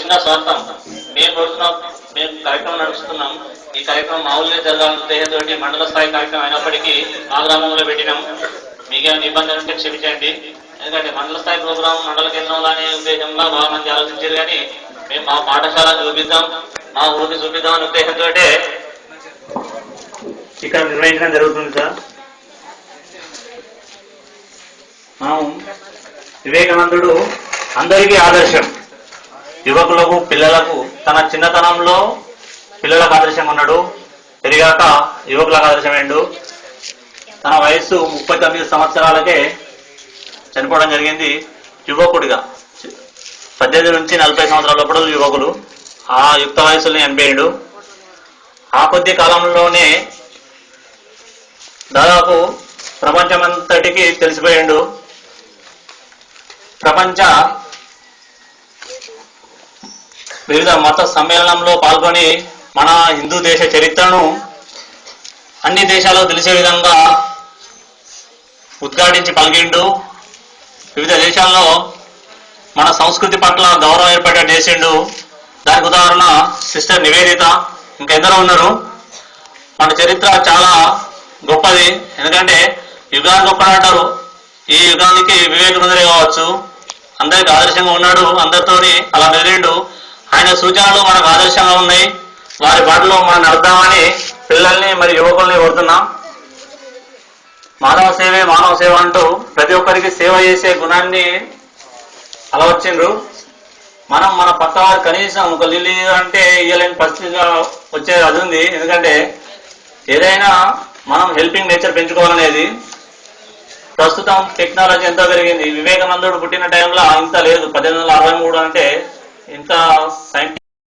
చిన్న స్వార్థం. మేము కొడుతున్నాం, మేము కార్యక్రమం నడుస్తున్నాం. ఈ కార్యక్రమం మామూలుగా జరగాలని ఉద్దేశంతో మండల స్థాయి కార్యక్రమం అయినప్పటికీ మా గ్రామంలో పెట్టినాం. మీకేమైనా ఇబ్బంది ఉంటే క్షమించండి. ఎందుకంటే మండల స్థాయి ప్రోగ్రాం మండల కేంద్రంలో అనే ఉద్దేశంలో బాగా మంది ఆలోచించారు. కానీ మేము మా పాఠశాలను చూపిద్దాం, మా ఊరిని చూపిద్దాం అనే ఉద్దేశంతో ఇక్కడ నిర్వహించడం జరుగుతుంది సార్. మనం వివేకానందుడు అందరికీ ఆదర్శం. యువకులకు, పిల్లలకు తన చిన్నతనంలో పిల్లలకు ఆదర్శంగా ఉన్నాడు, పెరిగాక యువకులకు ఆదర్శమైండు. తన వయస్సు 39 సంవత్సరాలకే చనిపోవడం జరిగింది. యువకుడిగా 18 నుంచి 40 సంవత్సరాల లోపల యువకులు ఆ యుక్త వయసుల్ని చనిపోయాడు. ఆ కొద్ది కాలంలోనే దాదాపు ప్రపంచమంతటికి తెలిసిపోయాడు. ప్రపంచ వివిధ మత సమ్మేళనంలో పాల్గొని మన హిందూ దేశ చరిత్రను అన్ని దేశాలకు తెలిసే విధంగా ఉద్ఘాటించి పలికిండు. వివిధ దేశాల్లో మన సంస్కృతి పట్ల గౌరవం ఏర్పడేట్టు చేసిండు. దానికి ఉదాహరణ సిస్టర్ నివేదిత, ఇంకెందరో ఉన్నారు. మన చరిత్ర చాలా గొప్పది. ఎందుకంటే యుగానికి గొప్పనంటారు. ఈ యుగానికి వివేకానందుడే కావచ్చు. అందరికి ఆదర్శంగా ఉన్నాడు, అందరితోని అలా మెదిలిండు. ఆయన సూచనలు మనకు ఆదర్శంగా ఉన్నాయి. వారి బాటలో మనం నడుద్దామని పిల్లల్ని మరి యువకుల్ని కోరుతున్నాం. మానవ సేవే మానవ సేవ అంటూ ప్రతి ఒక్కరికి సేవ చేసే గుణాన్ని అలవర్చిండ్రు. మనం మన పక్క వారు కనీసం ఒక లిల్లీ అంటే ఇయ్యలేని పరిస్థితిగా వచ్చే అది ఉంది. ఎందుకంటే ఏదైనా మనం హెల్పింగ్ నేచర్ పెంచుకోవాలనేది. ప్రస్తుతం టెక్నాలజీ ఎంతో పెరిగింది. వివేకానందుడు పుట్టిన టైంలో ఇంత లేదు. 1863 అంటే ఇంత సైంటిఫిక్